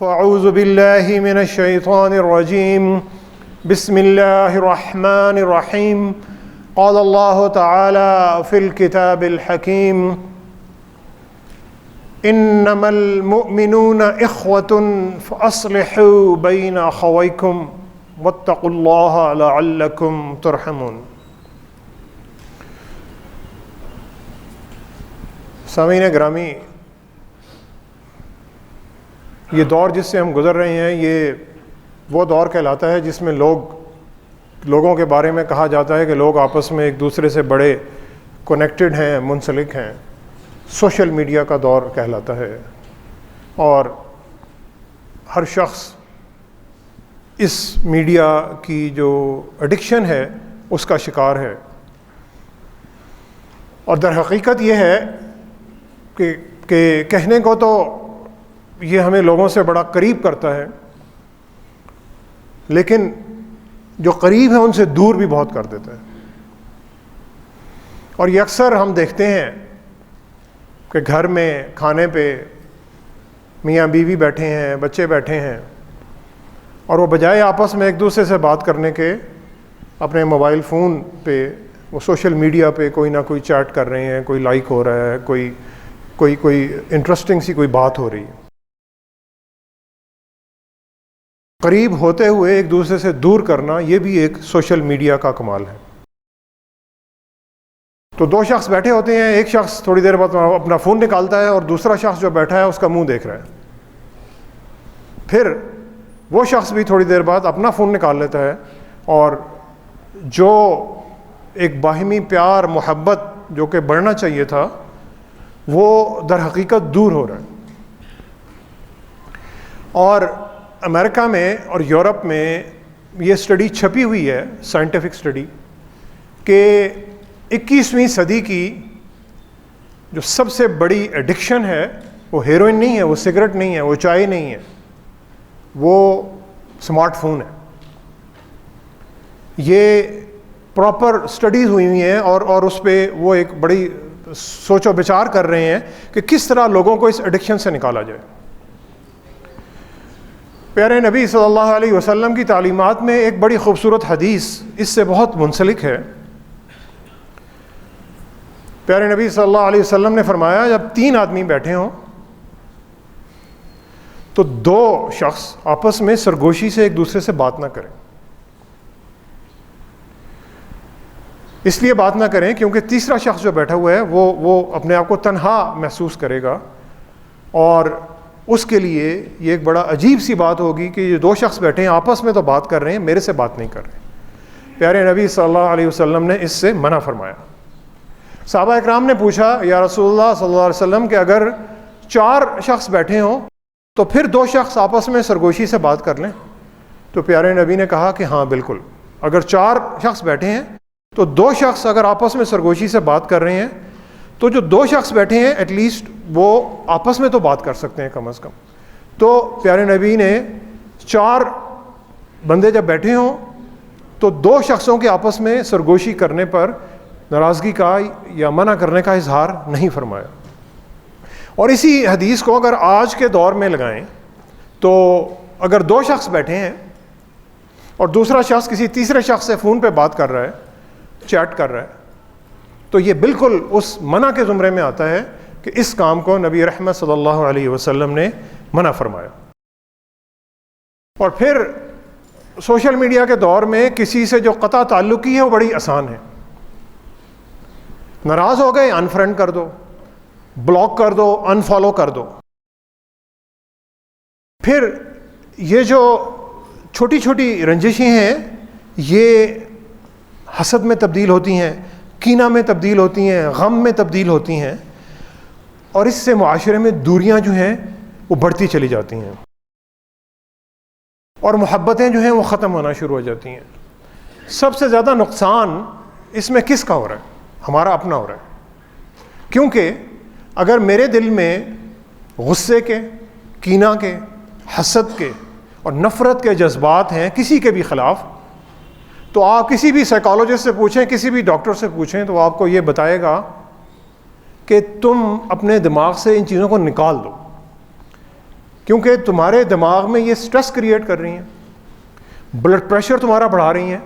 فاعوذ باللہ من الشیطان الرجیم بسم اللہ الرحمن الرحیم قال اللہ تعالی فی الکتاب الحکیم انما المؤمنون اخوة فاصلحوا بین اخویکم واتقوا اللہ لعلکم ترحمون۔ سامعین گرامی، یہ دور جس سے ہم گزر رہے ہیں یہ وہ دور کہلاتا ہے جس میں لوگوں کے بارے میں کہا جاتا ہے کہ لوگ آپس میں ایک دوسرے سے بڑے کنیکٹڈ ہیں، منسلک ہیں۔ سوشل میڈیا کا دور کہلاتا ہے اور ہر شخص اس میڈیا کی جو ایڈکشن ہے اس کا شکار ہے، اور در حقیقت یہ ہے کہ کہنے کو تو یہ ہمیں لوگوں سے بڑا قریب کرتا ہے، لیکن جو قریب ہیں ان سے دور بھی بہت کر دیتا ہے۔ اور یہ اکثر ہم دیکھتے ہیں کہ گھر میں کھانے پہ میاں بیوی بیٹھے ہیں، بچے بیٹھے ہیں، اور وہ بجائے آپس میں ایک دوسرے سے بات کرنے کے اپنے موبائل فون پہ وہ سوشل میڈیا پہ کوئی نہ کوئی چیٹ کر رہے ہیں، کوئی لائک ہو رہا ہے، کوئی انٹرسٹنگ سی کوئی بات ہو رہی ہے۔ قریب ہوتے ہوئے ایک دوسرے سے دور کرنا یہ بھی ایک سوشل میڈیا کا کمال ہے۔ تو دو شخص بیٹھے ہوتے ہیں، ایک شخص تھوڑی دیر بعد اپنا فون نکالتا ہے اور دوسرا شخص جو بیٹھا ہے اس کا منہ دیکھ رہا ہے، پھر وہ شخص بھی تھوڑی دیر بعد اپنا فون نکال لیتا ہے، اور جو ایک باہمی پیار محبت جو کہ بڑھنا چاہیے تھا وہ در حقیقت دور ہو رہا ہے۔ اور امریکہ میں اور یورپ میں یہ اسٹڈی چھپی ہوئی ہے، سائنٹیفک اسٹڈی، کہ 21ویں صدی کی جو سب سے بڑی ایڈکشن ہے وہ ہیروئن نہیں ہے، وہ سگریٹ نہیں ہے، وہ چائے نہیں ہے، وہ اسمارٹ فون ہے۔ یہ پراپر اسٹڈیز ہوئی ہیں اور اس پہ وہ ایک بڑی سوچ و بچار کر رہے ہیں کہ کس طرح لوگوں کو اس ایڈکشن سے نکالا جائے۔ پیارے نبی صلی اللہ علیہ وسلم کی تعلیمات میں ایک بڑی خوبصورت حدیث اس سے بہت منسلک ہے۔ پیارے نبی صلی اللہ علیہ وسلم نے فرمایا، جب 3 آدمی بیٹھے ہوں تو 2 شخص آپس میں سرگوشی سے ایک دوسرے سے بات نہ کریں۔ اس لیے بات نہ کریں کیونکہ تیسرا شخص جو بیٹھا ہوا ہے وہ اپنے آپ کو تنہا محسوس کرے گا، اور اس کے لیے یہ ایک بڑا عجیب سی بات ہوگی کہ یہ 2 شخص بیٹھے ہیں، آپس میں تو بات کر رہے ہیں، میرے سے بات نہیں کر رہے۔ پیارے نبی صلی اللہ علیہ وسلم نے اس سے منع فرمایا۔ صحابہ اکرام نے پوچھا، یا رسول اللہ صلی اللہ علیہ وسلم، کہ اگر 4 شخص بیٹھے ہوں تو پھر 2 شخص آپس میں سرگوشی سے بات کر لیں؟ تو پیارے نبی نے کہا کہ ہاں بالکل، اگر 4 شخص بیٹھے ہیں تو 2 شخص اگر آپس میں سرگوشی سے بات کر رہے ہیں تو جو 2 شخص بیٹھے ہیں ایٹ لیسٹ وہ آپس میں تو بات کر سکتے ہیں کم از کم۔ تو پیارے نبی نے 4 بندے جب بیٹھے ہوں تو 2 شخصوں کے آپس میں سرگوشی کرنے پر ناراضگی کا یا منع کرنے کا اظہار نہیں فرمایا۔ اور اسی حدیث کو اگر آج کے دور میں لگائیں تو اگر 2 شخص بیٹھے ہیں اور دوسرا شخص کسی تیسرے شخص سے فون پہ بات کر رہا ہے، چیٹ کر رہا ہے، تو یہ بالکل اس منع کے زمرے میں آتا ہے کہ اس کام کو نبی رحمت صلی اللہ علیہ وسلم نے منع فرمایا۔ اور پھر سوشل میڈیا کے دور میں کسی سے جو قطع تعلقی ہے وہ بڑی آسان ہے۔ ناراض ہو گئے، انفرینڈ کر دو، بلاک کر دو، انفالو کر دو۔ پھر یہ جو چھوٹی چھوٹی رنجشیں ہیں یہ حسد میں تبدیل ہوتی ہیں، کینہ میں تبدیل ہوتی ہیں، غم میں تبدیل ہوتی ہیں، اور اس سے معاشرے میں دوریاں جو ہیں وہ بڑھتی چلی جاتی ہیں، اور محبتیں جو ہیں وہ ختم ہونا شروع ہو جاتی ہیں۔ سب سے زیادہ نقصان اس میں کس کا ہو رہا ہے؟ ہمارا اپنا ہو رہا ہے، کیونکہ اگر میرے دل میں غصے کے، کینہ کے، حسد کے اور نفرت کے جذبات ہیں کسی کے بھی خلاف، تو آپ کسی بھی سائیکالوجسٹ سے پوچھیں، کسی بھی ڈاکٹر سے پوچھیں، تو آپ کو یہ بتائے گا کہ تم اپنے دماغ سے ان چیزوں کو نکال دو۔ کیونکہ تمہارے دماغ میں یہ سٹریس کریٹ کر رہی ہیں، بلڈ پریشر تمہارا بڑھا رہی ہیں،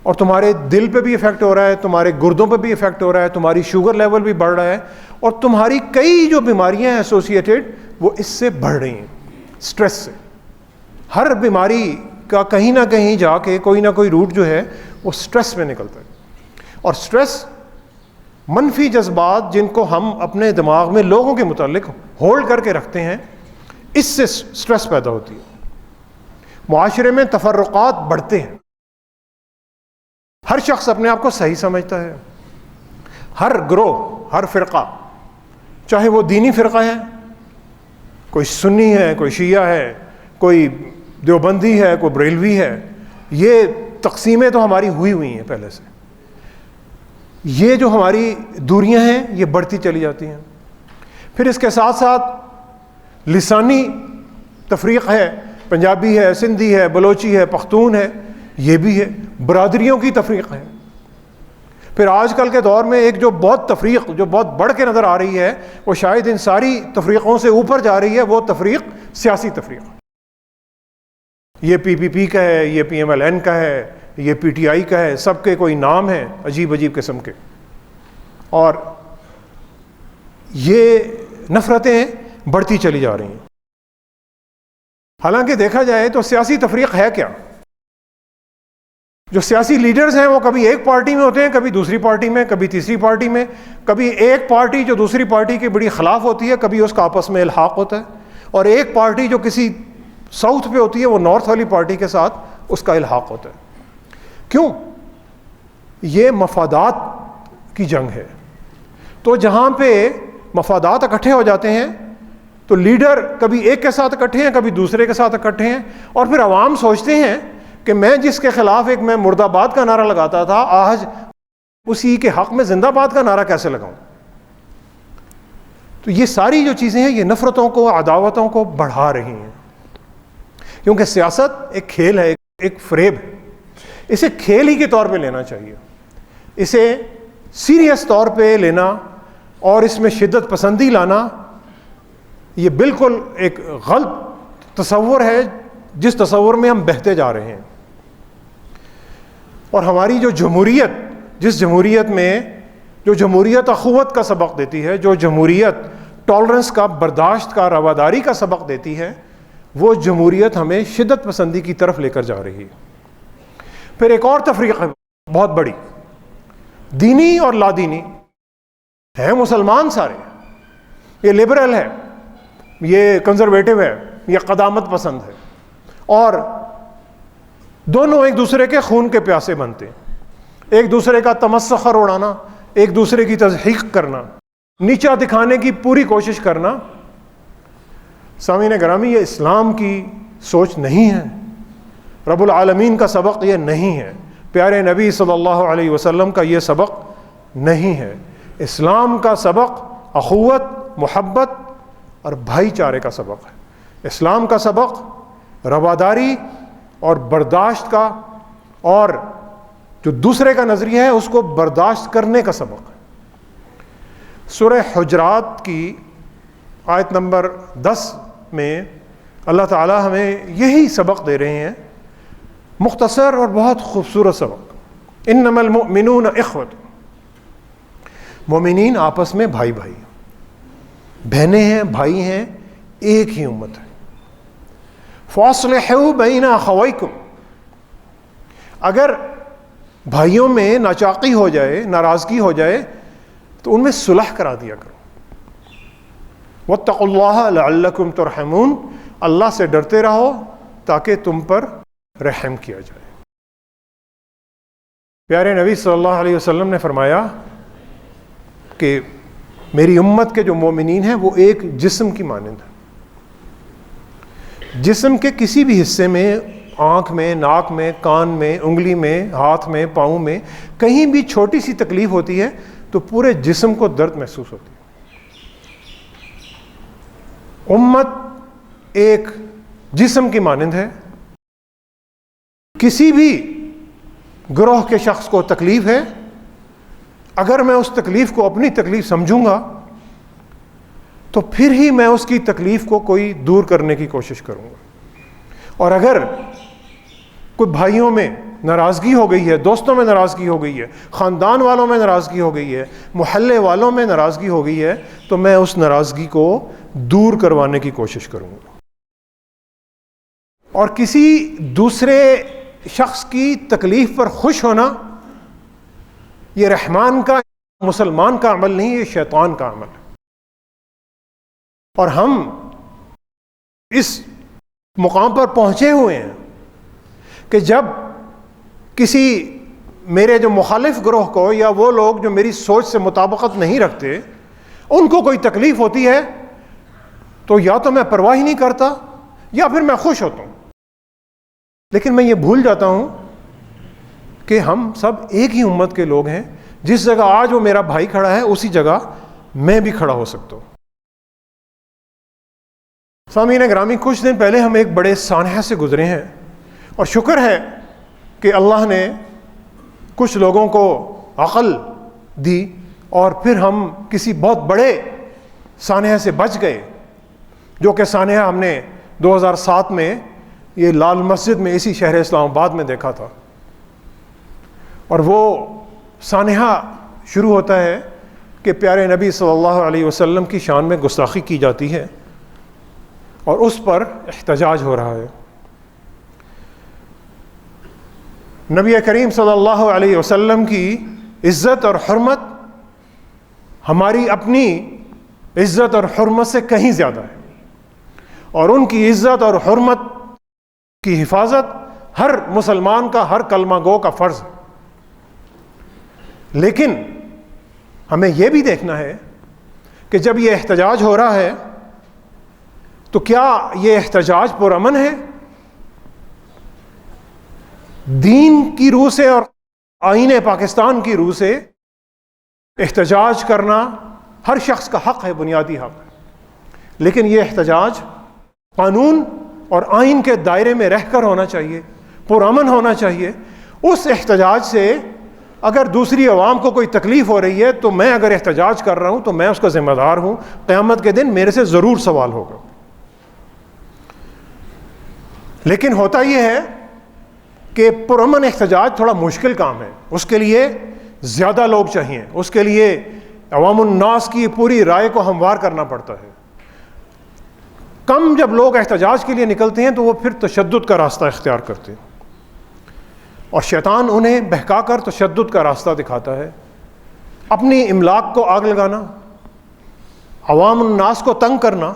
اور تمہارے دل پہ بھی افیکٹ ہو رہا ہے، تمہارے گردوں پہ بھی افیکٹ ہو رہا ہے، تمہاری شوگر لیول بھی بڑھ رہا ہے، اور تمہاری کئی جو بیماریاں ہیں ایسوسیٹیڈ وہ اس سے بڑھ رہی ہیں، سٹریس سے۔ ہر بیماری کا کہیں نہ کہیں جا کے کوئی نہ کوئی روٹ جو ہے وہ سٹریس میں نکلتا ہے، اور سٹریس منفی جذبات جن کو ہم اپنے دماغ میں لوگوں کے متعلق ہولڈ کر کے رکھتے ہیں، اس سے سٹریس پیدا ہوتی ہے۔ معاشرے میں تفرقات بڑھتے ہیں، ہر شخص اپنے آپ کو صحیح سمجھتا ہے، ہر گروہ، ہر فرقہ، چاہے وہ دینی فرقہ ہے، کوئی سنی ہے، کوئی شیعہ ہے، کوئی دیوبندی ہے، کوئی بریلوی ہے، یہ تقسیمیں تو ہماری ہوئی ہیں پہلے سے۔ یہ جو ہماری دوریاں ہیں یہ بڑھتی چلی جاتی ہیں۔ پھر اس کے ساتھ ساتھ لسانی تفریق ہے، پنجابی ہے، سندھی ہے، بلوچی ہے، پختون ہے، یہ بھی ہے، برادریوں کی تفریق ہے۔ پھر آج کل کے دور میں ایک جو بہت تفریق جو بہت بڑھ کے نظر آ رہی ہے، وہ شاید ان ساری تفریقوں سے اوپر جا رہی ہے، وہ تفریق سیاسی تفریق۔ یہ پی پی پی کا ہے، یہ پی ایم ایل این کا ہے، یہ پی ٹی آئی کا ہے، سب کے کوئی نام ہیں عجیب عجیب قسم کے، اور یہ نفرتیں بڑھتی چلی جا رہی ہیں۔ حالانکہ دیکھا جائے تو سیاسی تفریق ہے کیا؟ جو سیاسی لیڈرز ہیں وہ کبھی ایک پارٹی میں ہوتے ہیں، کبھی دوسری پارٹی میں، کبھی تیسری پارٹی میں، کبھی ایک پارٹی جو دوسری پارٹی کے بڑی خلاف ہوتی ہے، کبھی اس کا آپس میں الحاق ہوتا ہے، اور ایک پارٹی جو کسی ساؤتھ پہ ہوتی ہے وہ نارتھ والی پارٹی کے ساتھ اس کا الحاق ہوتا ہے۔ کیوں؟ یہ مفادات کی جنگ ہے۔ تو جہاں پہ مفادات اکٹھے ہو جاتے ہیں تو لیڈر کبھی ایک کے ساتھ اکٹھے ہیں، کبھی دوسرے کے ساتھ اکٹھے ہیں، اور پھر عوام سوچتے ہیں کہ میں جس کے خلاف میں مرد آباد کا نعرہ لگاتا تھا، آج اسی کے حق میں زندہ باد کا نعرہ کیسے لگاؤں؟ تو یہ ساری جو چیزیں ہیں یہ نفرتوں کو، عداوتوں کو بڑھا رہی ہیں، کیونکہ سیاست ایک کھیل ہے، ایک فریب ہے۔ اسے کھیل ہی کے طور پہ لینا چاہیے، اسے سیریس طور پہ لینا اور اس میں شدت پسندی لانا یہ بالکل ایک غلط تصور ہے، جس تصور میں ہم بہتے جا رہے ہیں۔ اور ہماری جو جمہوریت، جس جمہوریت میں جو جمہوریت اخوت کا سبق دیتی ہے، جو جمہوریت ٹالرنس کا، برداشت کا، رواداری کا سبق دیتی ہے، وہ جمہوریت ہمیں شدت پسندی کی طرف لے کر جا رہی ہے۔ پھر ایک اور تفریق ہے بہت بڑی، دینی اور لادینی ہیں، مسلمان سارے، یہ لبرل ہے، یہ کنزرویٹو ہے، یہ قدامت پسند ہے، اور دونوں ایک دوسرے کے خون کے پیاسے بنتے ہیں، ایک دوسرے کا تمسخر اڑانا، ایک دوسرے کی تضحیق کرنا، نیچا دکھانے کی پوری کوشش کرنا۔ سامعین گرامی، یہ اسلام کی سوچ نہیں ہے، رب العالمین کا سبق یہ نہیں ہے، پیارے نبی صلی اللہ علیہ وسلم کا یہ سبق نہیں ہے۔ اسلام کا سبق اخوت، محبت اور بھائی چارے کا سبق ہے۔ اسلام کا سبق رواداری اور برداشت کا، اور جو دوسرے کا نظریہ ہے اس کو برداشت کرنے کا سبق ہے۔ سورہ حجرات کی آیت نمبر 10 میں اللہ تعالی ہمیں یہی سبق دے رہے ہیں، مختصر اور بہت خوبصورت سبق۔ انما المؤمنون اخوۃ، مومنین آپس میں بھائی بھائی، بہنیں ہیں، بھائی ہیں، ایک ہی امت ہے۔ فاصلحوا بین اخویکم، اگر بھائیوں میں ناچاقی ہو جائے، ناراضگی ہو جائے تو ان میں صلح کرا دیا کرو۔ واتقوا اللہ لعلکم ترحمون، اللہ سے ڈرتے رہو تاکہ تم پر رحم کیا جائے۔ پیارے نبی صلی اللہ علیہ وسلم نے فرمایا کہ میری امت کے جو مومنین ہیں وہ ایک جسم کی مانند ہیں۔ جسم کے کسی بھی حصے میں، آنکھ میں، ناک میں، کان میں، انگلی میں، ہاتھ میں، پاؤں میں کہیں بھی چھوٹی سی تکلیف ہوتی ہے تو پورے جسم کو درد محسوس ہوتی ہے۔ امت ایک جسم کی مانند ہے، کسی بھی گروہ کے شخص کو تکلیف ہے، اگر میں اس تکلیف کو اپنی تکلیف سمجھوں گا تو پھر ہی میں اس کی تکلیف کو کوئی دور کرنے کی کوشش کروں گا۔ اور اگر کوئی بھائیوں میں ناراضگی ہو گئی ہے، دوستوں میں ناراضگی ہو گئی ہے، خاندان والوں میں ناراضگی ہو گئی ہے، محلے والوں میں ناراضگی ہو گئی ہے، تو میں اس ناراضگی کو دور کروانے کی کوشش کروں گا۔ اور کسی دوسرے شخص کی تکلیف پر خوش ہونا یہ رحمان کا، مسلمان کا عمل نہیں، یہ شیطان کا عمل ہے۔ اور ہم اس مقام پر پہنچے ہوئے ہیں کہ جب کسی میرے جو مخالف گروہ کو، یا وہ لوگ جو میری سوچ سے مطابقت نہیں رکھتے، ان کو کوئی تکلیف ہوتی ہے تو یا تو میں پرواہ ہی نہیں کرتا یا پھر میں خوش ہوتا ہوں۔ لیکن میں یہ بھول جاتا ہوں کہ ہم سب ایک ہی امت کے لوگ ہیں۔ جس جگہ آج وہ میرا بھائی کھڑا ہے اسی جگہ میں بھی کھڑا ہو سکتا ہوں۔ سامعین گرامی، کچھ دن پہلے ہم ایک بڑے سانحہ سے گزرے ہیں، اور شکر ہے کہ اللہ نے کچھ لوگوں کو عقل دی اور پھر ہم کسی بہت بڑے سانحہ سے بچ گئے، جو کہ سانحہ ہم نے 2007 میں یہ لال مسجد میں اسی شہر اسلام آباد میں دیکھا تھا۔ اور وہ سانحہ شروع ہوتا ہے کہ پیارے نبی صلی اللہ علیہ وسلم کی شان میں گستاخی کی جاتی ہے اور اس پر احتجاج ہو رہا ہے۔ نبی کریم صلی اللہ علیہ وسلم کی عزت اور حرمت ہماری اپنی عزت اور حرمت سے کہیں زیادہ ہے، اور ان کی عزت اور حرمت کی حفاظت ہر مسلمان کا، ہر کلمہ گو کا فرض ہے۔ لیکن ہمیں یہ بھی دیکھنا ہے کہ جب یہ احتجاج ہو رہا ہے تو کیا یہ احتجاج پرامن ہے؟ دین کی روح سے اور آئین پاکستان کی روح سے احتجاج کرنا ہر شخص کا حق ہے، بنیادی حق ہے، لیکن یہ احتجاج قانون اور آئین کے دائرے میں رہ کر ہونا چاہیے، پرامن ہونا چاہیے۔ اس احتجاج سے اگر دوسری عوام کو کوئی تکلیف ہو رہی ہے تو میں اگر احتجاج کر رہا ہوں تو میں اس کا ذمہ دار ہوں، قیامت کے دن میرے سے ضرور سوال ہوگا۔ لیکن ہوتا یہ ہے کہ پرامن احتجاج تھوڑا مشکل کام ہے، اس کے لیے زیادہ لوگ چاہیے، اس کے لیے عوام الناس کی پوری رائے کو ہموار کرنا پڑتا ہے۔ کم جب لوگ احتجاج کے لیے نکلتے ہیں تو وہ پھر تشدد کا راستہ اختیار کرتے ہیں، اور شیطان انہیں بہکا کر تشدد کا راستہ دکھاتا ہے۔ اپنی املاک کو آگ لگانا، عوام الناس کو تنگ کرنا،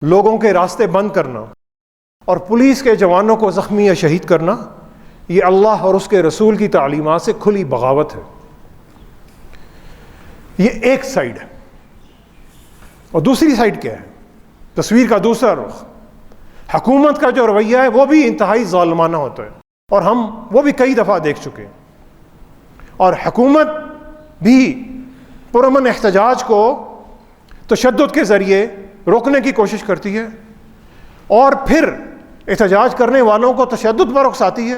لوگوں کے راستے بند کرنا، اور پولیس کے جوانوں کو زخمی یا شہید کرنا، یہ اللہ اور اس کے رسول کی تعلیمات سے کھلی بغاوت ہے۔ یہ ایک سائیڈ ہے، اور دوسری سائیڈ کیا ہے؟ تصویر کا دوسرا رخ حکومت کا جو رویہ ہے وہ بھی انتہائی ظالمانہ ہوتا ہے، اور ہم وہ بھی کئی دفعہ دیکھ چکے ہیں۔ اور حکومت بھی پرامن احتجاج کو تشدد کے ذریعے روکنے کی کوشش کرتی ہے، اور پھر احتجاج کرنے والوں کو تشدد پر اکساتی ہے،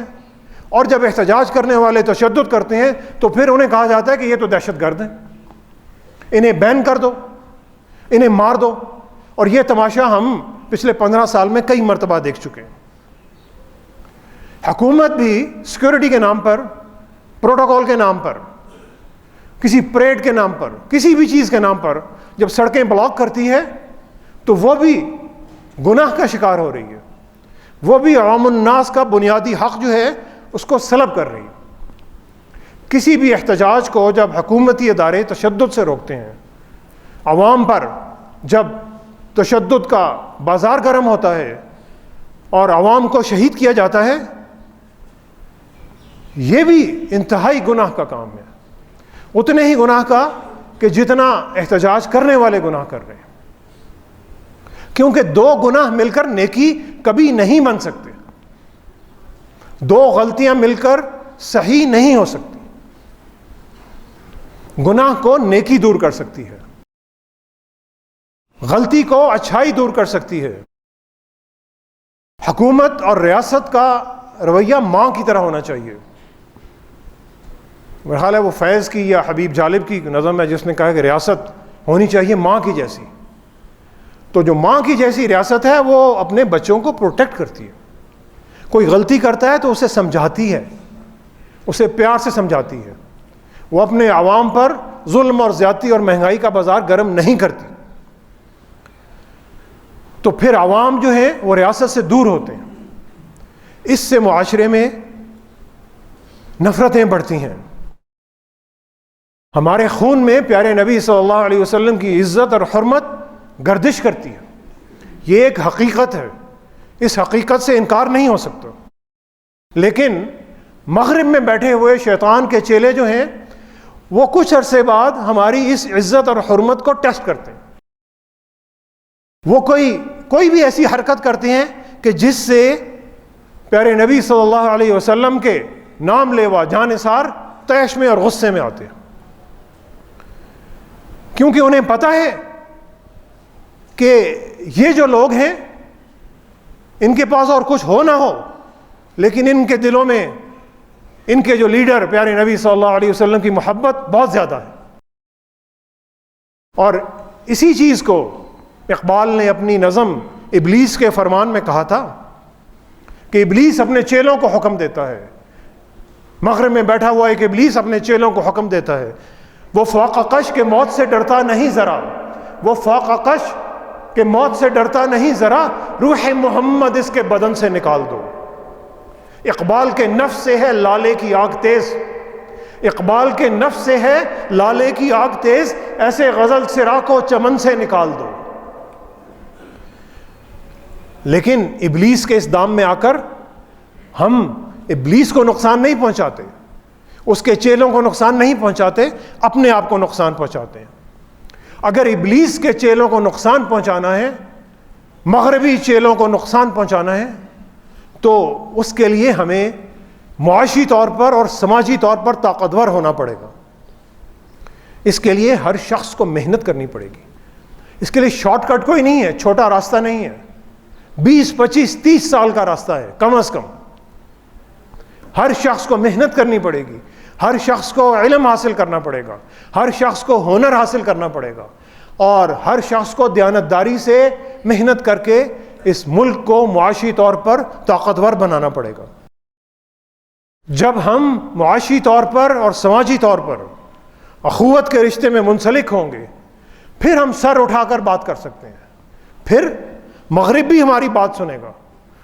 اور جب احتجاج کرنے والے تشدد کرتے ہیں تو پھر انہیں کہا جاتا ہے کہ یہ تو دہشت گرد ہیں، انہیں بین کر دو، انہیں مار دو۔ اور یہ تماشا ہم پچھلے 15 سال میں کئی مرتبہ دیکھ چکے ہیں۔ حکومت بھی سیکورٹی کے نام پر، پروٹوکول کے نام پر، کسی پریڈ کے نام پر، کسی بھی چیز کے نام پر جب سڑکیں بلاک کرتی ہے تو وہ بھی گناہ کا شکار ہو رہی ہے، وہ بھی عوام الناس کا بنیادی حق جو ہے اس کو سلب کر رہی ہے۔ کسی بھی احتجاج کو جب حکومتی ادارے تشدد سے روکتے ہیں، عوام پر جب تشدد کا بازار گرم ہوتا ہے اور عوام کو شہید کیا جاتا ہے، یہ بھی انتہائی گناہ کا کام ہے، اتنے ہی گناہ کا کہ جتنا احتجاج کرنے والے گناہ کر رہے ہیں، کیونکہ دو گناہ مل کر نیکی کبھی نہیں بن سکتے، دو غلطیاں مل کر صحیح نہیں ہو سکتی۔ گناہ کو نیکی دور کر سکتی ہے، غلطی کو اچھائی دور کر سکتی ہے۔ حکومت اور ریاست کا رویہ ماں کی طرح ہونا چاہیے۔ میرا خیال ہے وہ فیض کی یا حبیب جالب کی نظم ہے جس نے کہا کہ ریاست ہونی چاہیے ماں کی جیسی، تو جو ماں کی جیسی ریاست ہے وہ اپنے بچوں کو پروٹیکٹ کرتی ہے. کوئی غلطی کرتا ہے تو اسے سمجھاتی ہے, اسے پیار سے سمجھاتی ہے. وہ اپنے عوام پر ظلم اور زیادتی اور مہنگائی کا بازار گرم نہیں کرتی. تو پھر عوام جو ہیں وہ ریاست سے دور ہوتے ہیں. اس سے معاشرے میں نفرتیں بڑھتی ہیں. ہمارے خون میں پیارے نبی صلی اللہ علیہ وسلم کی عزت اور حرمت گردش کرتی ہے. یہ ایک حقیقت ہے, اس حقیقت سے انکار نہیں ہو سکتا. لیکن مغرب میں بیٹھے ہوئے شیطان کے چیلے جو ہیں وہ کچھ عرصے بعد ہماری اس عزت اور حرمت کو ٹیسٹ کرتے ہیں. وہ کوئی بھی ایسی حرکت کرتے ہیں کہ جس سے پیارے نبی صلی اللہ علیہ وسلم کے نام لیوا جانثار طیش میں اور غصے میں آتے ہیں, کیونکہ انہیں پتہ ہے کہ یہ جو لوگ ہیں ان کے پاس اور کچھ ہو نہ ہو, لیکن ان کے دلوں میں ان کے جو لیڈر پیارے نبی صلی اللہ علیہ وسلم کی محبت بہت زیادہ ہے. اور اسی چیز کو اقبال نے اپنی نظم ابلیس کے فرمان میں کہا تھا کہ ابلیس اپنے چیلوں کو حکم دیتا ہے. مغرب میں بیٹھا ہوا ایک ابلیس اپنے چیلوں کو حکم دیتا ہے, وہ فوق قش کے موت سے ڈرتا نہیں ذرا, وہ فوق قش کہ موت سے ڈرتا نہیں ذرا, روح محمد اس کے بدن سے نکال دو. اقبال کے نفس سے ہے لالے کی آگ تیز, اقبال کے نفس سے ہے لالے کی آگ تیز, ایسے غزل سرا کو چمن سے نکال دو. لیکن ابلیس کے اس دام میں آ کر ہم ابلیس کو نقصان نہیں پہنچاتے, اس کے چیلوں کو نقصان نہیں پہنچاتے, اپنے آپ کو نقصان پہنچاتے ہیں. اگر ابلیس کے چیلوں کو نقصان پہنچانا ہے, مغربی چیلوں کو نقصان پہنچانا ہے, تو اس کے لیے ہمیں معاشی طور پر اور سماجی طور پر طاقتور ہونا پڑے گا. اس کے لیے ہر شخص کو محنت کرنی پڑے گی. اس کے لیے شارٹ کٹ کوئی نہیں ہے, چھوٹا راستہ نہیں ہے, 20 25 30 سال کا راستہ ہے کم از کم. ہر شخص کو محنت کرنی پڑے گی, ہر شخص کو علم حاصل کرنا پڑے گا, ہر شخص کو ہنر حاصل کرنا پڑے گا, اور ہر شخص کو دیانتداری سے محنت کر کے اس ملک کو معاشی طور پر طاقتور بنانا پڑے گا. جب ہم معاشی طور پر اور سماجی طور پر اخوت کے رشتے میں منسلک ہوں گے, پھر ہم سر اٹھا کر بات کر سکتے ہیں. پھر مغرب بھی ہماری بات سنے گا,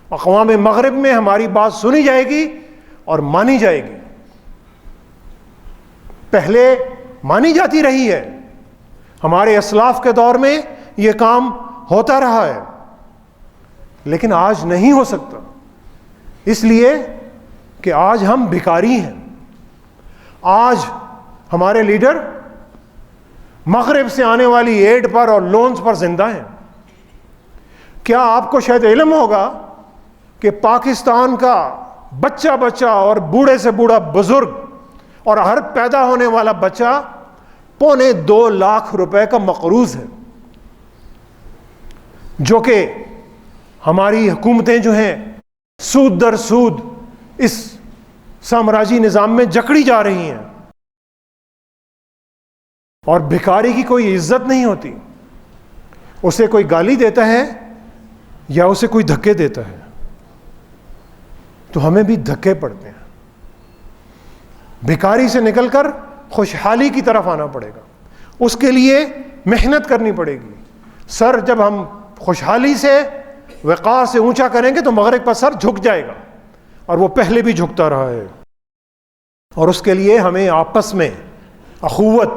اقوام مغرب میں ہماری بات سنی جائے گی اور مانی جائے گی. پہلے مانی جاتی رہی ہے, ہمارے اسلاف کے دور میں یہ کام ہوتا رہا ہے, لیکن آج نہیں ہو سکتا, اس لیے کہ آج ہم بھکاری ہیں. آج ہمارے لیڈر مغرب سے آنے والی ایڈ پر اور لونز پر زندہ ہیں. کیا آپ کو شاید علم ہوگا کہ پاکستان کا بچہ اور بوڑھے سے بوڑھا بزرگ اور ہر پیدا ہونے والا بچہ 2.25 لاکھ روپے کا مقروض ہے, جو کہ ہماری حکومتیں جو ہیں سود در سود اس سامراجی نظام میں جکڑی جا رہی ہیں. اور بھکاری کی کوئی عزت نہیں ہوتی, اسے کوئی گالی دیتا ہے یا اسے کوئی دھکے دیتا ہے تو ہمیں بھی دھکے پڑتے ہیں. بھکاری سے نکل کر خوشحالی کی طرف آنا پڑے گا, اس کے لیے محنت کرنی پڑے گی. سر جب ہم خوشحالی سے وقار سے اونچا کریں گے تو مغرب پر سر جھک جائے گا, اور وہ پہلے بھی جھکتا رہا ہے. اور اس کے لیے ہمیں آپس میں اخوت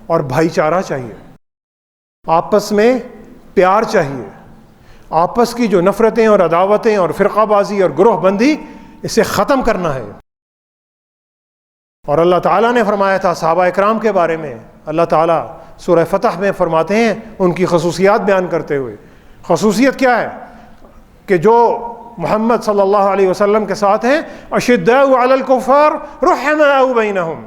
اور بھائی چارہ چاہیے, آپس میں پیار چاہیے, آپس کی جو نفرتیں اور عداوتیں اور فرقہ بازی اور گروہ بندی, اسے ختم کرنا ہے. اور اللہ تعالیٰ نے فرمایا تھا صحابہ اکرام کے بارے میں, اللہ تعالیٰ سورہ فتح میں فرماتے ہیں ان کی خصوصیات بیان کرتے ہوئے. خصوصیت کیا ہے کہ جو محمد صلی اللہ علیہ وسلم کے ساتھ ہیں, اشداء علی الکفار رحماء بینہم,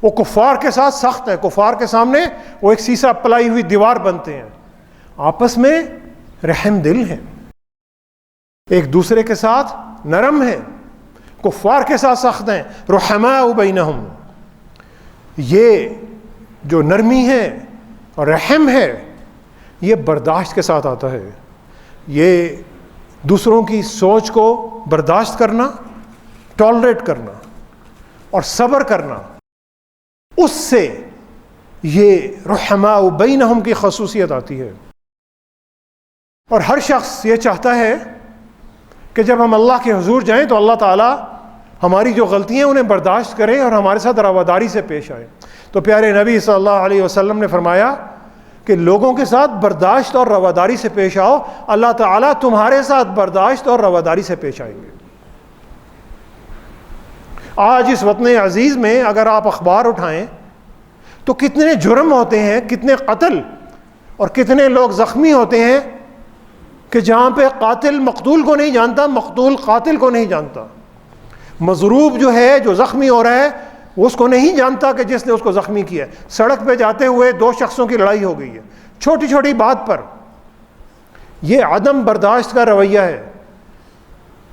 وہ کفار کے ساتھ سخت ہیں, کفار کے سامنے وہ ایک سیسا پلائی ہوئی دیوار بنتے ہیں, آپس میں رحم دل ہیں, ایک دوسرے کے ساتھ نرم ہیں, کفار کے ساتھ سخت ہیں, رحماء بینہم. یہ جو نرمی ہے اور رحم ہے یہ برداشت کے ساتھ آتا ہے. یہ دوسروں کی سوچ کو برداشت کرنا، ٹالریٹ کرنا اور صبر کرنا، اس سے یہ رحماء بینہم کی خصوصیت آتی ہے. اور ہر شخص یہ چاہتا ہے کہ جب ہم اللہ کے حضور جائیں تو اللہ تعالیٰ ہماری جو غلطیاں ہیں انہیں برداشت کرے اور ہمارے ساتھ رواداری سے پیش آئے. تو پیارے نبی صلی اللہ علیہ وسلم نے فرمایا کہ لوگوں کے ساتھ برداشت اور رواداری سے پیش آؤ، اللہ تعالیٰ تمہارے ساتھ برداشت اور رواداری سے پیش آئیں گے. آج اس وطن عزیز میں اگر آپ اخبار اٹھائیں تو کتنے جرم ہوتے ہیں، کتنے قتل اور کتنے لوگ زخمی ہوتے ہیں کہ جہاں پہ قاتل مقتول کو نہیں جانتا، مقتول قاتل کو نہیں جانتا، مضروب جو ہے، جو زخمی ہو رہا ہے، وہ اس کو نہیں جانتا کہ جس نے اس کو زخمی کیا ہے. سڑک پہ جاتے ہوئے دو شخصوں کی لڑائی ہو گئی ہے چھوٹی چھوٹی بات پر. یہ عدم برداشت کا رویہ ہے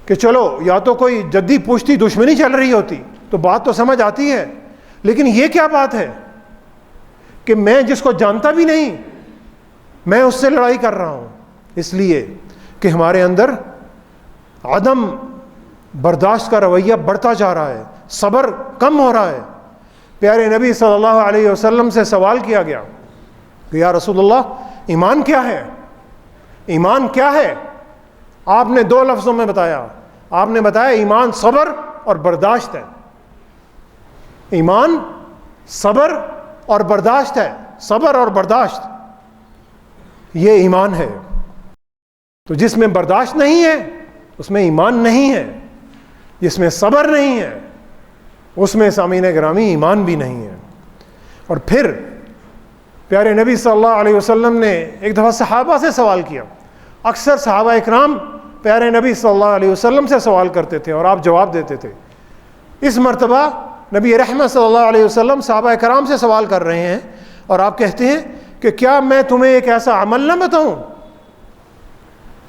کہ چلو یا تو کوئی جدی پشتی دشمنی چل رہی ہوتی تو بات تو سمجھ آتی ہے، لیکن یہ کیا بات ہے کہ میں جس کو جانتا بھی نہیں میں اس سے لڑائی کر رہا ہوں. اس لیے کہ ہمارے اندر عدم برداشت کا رویہ بڑھتا جا رہا ہے، صبر کم ہو رہا ہے. پیارے نبی صلی اللہ علیہ وسلم سے سوال کیا گیا کہ یا رسول اللہ ایمان کیا ہے؟ ایمان کیا ہے؟ آپ نے دو لفظوں میں بتایا. آپ نے بتایا ایمان صبر اور برداشت ہے. ایمان صبر اور برداشت ہے. صبر اور برداشت یہ ایمان ہے. تو جس میں برداشت نہیں ہے اس میں ایمان نہیں ہے، جس میں صبر نہیں ہے اس میں سامعین گرامی ایمان بھی نہیں ہے. اور پھر پیارے نبی صلی اللہ علیہ وسلم نے ایک دفعہ صحابہ سے سوال کیا. اکثر صحابہ اکرام پیارے نبی صلی اللہ علیہ وسلم سے سوال کرتے تھے اور آپ جواب دیتے تھے. اس مرتبہ نبی رحمت صلی اللہ علیہ وسلم صحابہ اکرام سے سوال کر رہے ہیں اور آپ کہتے ہیں کہ کیا میں تمہیں ایک ایسا عمل نہ بتاؤں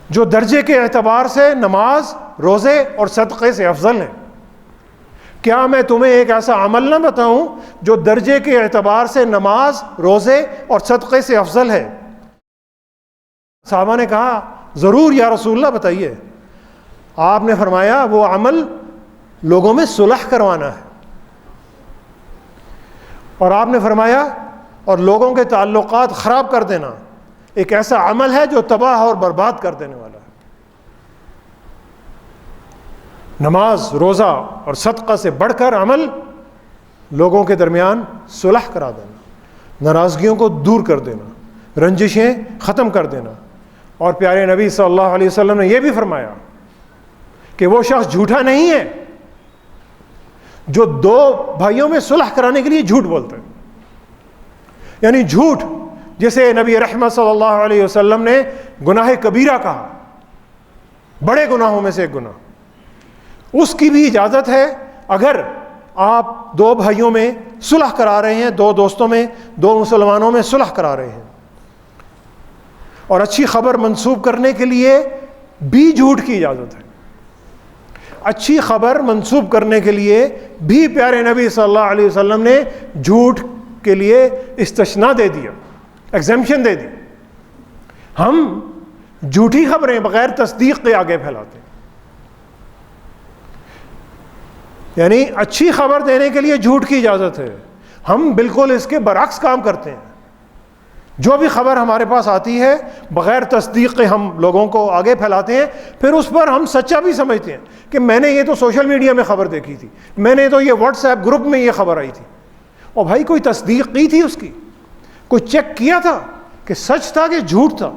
جو درجے کے اعتبار سے نماز، روزے اور صدقے سے افضل ہے؟ کیا میں تمہیں ایک ایسا عمل نہ بتاؤں جو درجے کے اعتبار سے نماز، روزے اور صدقے سے افضل ہے؟ صحابہ نے کہا ضرور یا رسول اللہ بتائیے. آپ نے فرمایا وہ عمل لوگوں میں صلح کروانا ہے. اور آپ نے فرمایا اور لوگوں کے تعلقات خراب کر دینا ایک ایسا عمل ہے جو تباہ اور برباد کر دینے والا ہے. نماز، روزہ اور صدقہ سے بڑھ کر عمل لوگوں کے درمیان صلح کرا دینا، ناراضگیوں کو دور کر دینا، رنجشیں ختم کر دینا. اور پیارے نبی صلی اللہ علیہ وسلم نے یہ بھی فرمایا کہ وہ شخص جھوٹا نہیں ہے جو دو بھائیوں میں صلح کرانے کے لیے جھوٹ بولتا ہے. یعنی جھوٹ جسے نبی رحمت صلی اللہ علیہ وسلم نے گناہ کبیرہ کہا، بڑے گناہوں میں سے ایک گناہ، اس کی بھی اجازت ہے اگر آپ دو بھائیوں میں صلح کرا رہے ہیں، دو دوستوں میں، دو مسلمانوں میں صلح کرا رہے ہیں. اور اچھی خبر منسوب کرنے کے لیے بھی جھوٹ کی اجازت ہے. اچھی خبر منسوب کرنے کے لیے بھی پیارے نبی صلی اللہ علیہ وسلم نے جھوٹ کے لیے استثناء دے دیا، ایگزمپشن دے دی. ہم جھوٹی خبریں بغیر تصدیق کے آگے پھیلاتے ہیں. یعنی اچھی خبر دینے کے لیے جھوٹ کی اجازت ہے، ہم بالکل اس کے برعکس کام کرتے ہیں. جو بھی خبر ہمارے پاس آتی ہے بغیر تصدیق کے ہم لوگوں کو آگے پھیلاتے ہیں، پھر اس پر ہم سچا بھی سمجھتے ہیں کہ میں نے یہ تو سوشل میڈیا میں خبر دیکھی تھی، میں نے تو یہ واٹس ایپ گروپ میں یہ خبر آئی تھی. اور بھائی کوئی تصدیق کی تھی اس کی؟ کوئی چیک کیا تھا کہ سچ تھا کہ جھوٹ تھا؟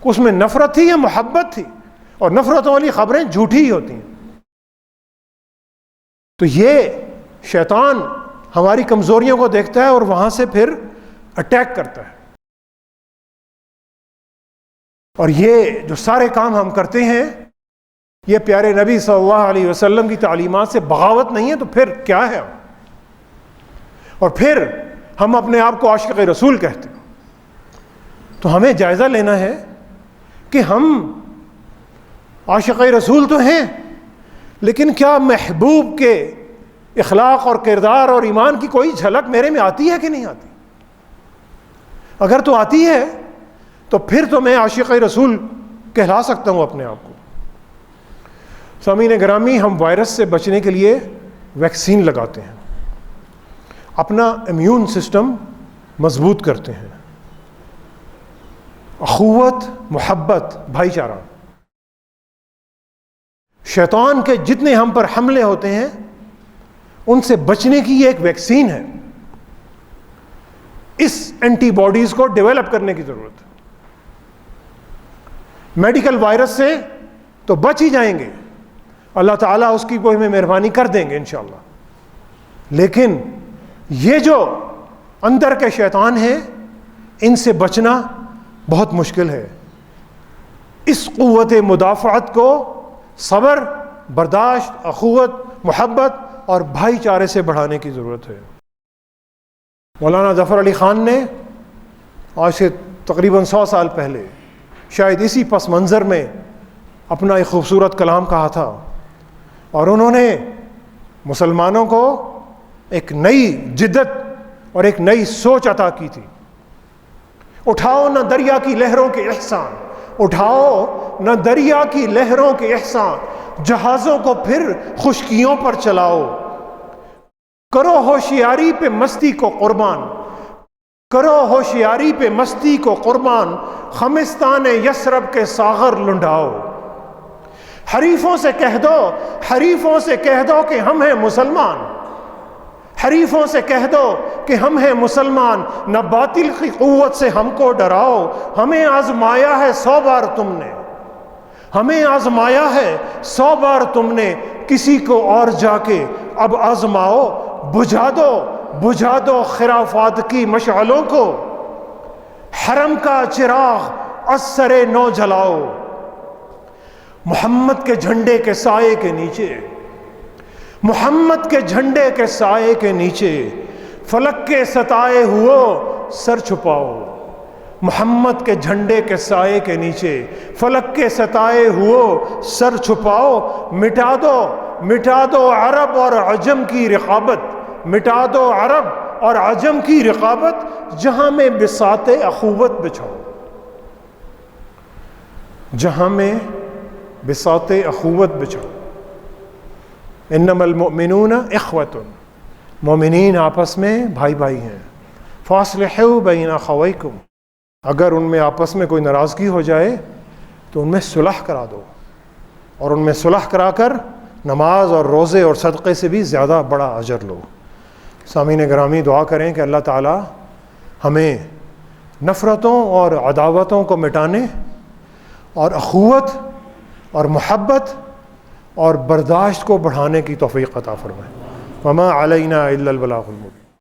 اس میں نفرت تھی یا محبت تھی؟ اور نفرتوں والی خبریں جھوٹی ہی ہوتی ہیں. تو یہ شیطان ہماری کمزوریوں کو دیکھتا ہے اور وہاں سے پھر اٹیک کرتا ہے. اور یہ جو سارے کام ہم کرتے ہیں یہ پیارے نبی صلی اللہ علیہ وسلم کی تعلیمات سے بغاوت نہیں ہے تو پھر کیا ہے؟ اور پھر ہم اپنے آپ کو عاشق رسول کہتے ہیں. تو ہمیں جائزہ لینا ہے کہ ہم عاشق رسول تو ہیں، لیکن کیا محبوب کے اخلاق اور کردار اور ایمان کی کوئی جھلک میرے میں آتی ہے کہ نہیں آتی؟ اگر تو آتی ہے تو پھر تو میں عاشق رسول کہلا سکتا ہوں اپنے آپ کو۔ سامعین گرامی، ہم وائرس سے بچنے کے لیے ویکسین لگاتے ہیں، اپنا امیون سسٹم مضبوط کرتے ہیں، اخوت، محبت، بھائی چارہ۔ شیطان کے جتنے ہم پر حملے ہوتے ہیں ان سے بچنے کی یہ ایک ویکسین ہے، اس اینٹی باڈیز کو ڈیولپ کرنے کی ضرورت ہے۔ میڈیکل وائرس سے تو بچ ہی جائیں گے، اللہ تعالیٰ اس کی کوئی ہمیں مہربانی کر دیں گے انشاءاللہ، لیکن یہ جو اندر کے شیطان ہیں ان سے بچنا بہت مشکل ہے۔ اس قوت مدافعت کو صبر، برداشت، اخوت، محبت اور بھائی چارے سے بڑھانے کی ضرورت ہے۔ مولانا ظفر علی خان نے آج سے تقریباً 100 سال پہلے شاید اسی پس منظر میں اپنا ایک خوبصورت کلام کہا تھا، اور انہوں نے مسلمانوں کو ایک نئی جدت اور ایک نئی سوچ عطا کی تھی۔ اٹھاؤ نہ دریا کی لہروں کے احسان، اٹھاؤ نہ دریا کی لہروں کے احسان، جہازوں کو پھر خشکیوں پر چلاؤ، کرو ہوشیاری پہ مستی کو قربان، کرو ہوشیاری پہ مستی کو قربان، خمستان یثرب کے ساغر لنڈاؤ۔ حریفوں سے کہہ دو، حریفوں سے کہہ دو کہ ہم ہیں مسلمان، حریفوں سے کہہ دو کہ ہم ہیں مسلمان، نہ باطل کی قوت سے ہم کو ڈراؤ، ہمیں آزمایا ہے 100 بار تم نے، ہمیں آزمایا ہے 100 بار تم نے، کسی کو اور جا کے اب آزماؤ، بجھا دو خرافات کی مشعلوں کو، حرم کا چراغ از سر نو جلاؤ۔ محمد کے جھنڈے کے سائے کے نیچے، محمد کے جھنڈے کے سائے کے نیچے، فلک کے ستائے ہوئے سر چھپاؤ۔ محمد کے جھنڈے کے سائے کے نیچے، فلک کے ستائے ہوئے سر چھپاؤ، مٹا دو عرب اور عجم کی رقابت، مٹا دو عرب اور عجم کی رقابت، جہاں میں بساط اخوت بچھاؤ، جہاں میں بساط اخوت بچھاؤ۔ انما المؤمنون اخوۃ، مومنین آپس میں بھائی بھائی ہیں۔ فاصلحوا بین اخویکم، اگر ان میں آپس میں کوئی ناراضگی ہو جائے تو ان میں صلح کرا دو، اور ان میں صلح کرا کر نماز اور روزے اور صدقے سے بھی زیادہ بڑا اجر لو۔ سامعین گرامی، دعا کریں کہ اللہ تعالی ہمیں نفرتوں اور عداوتوں کو مٹانے اور اخوت اور محبت اور برداشت کو بڑھانے کی توفیق عطا فرمائے۔ وما علینا الا البلاغ المبین۔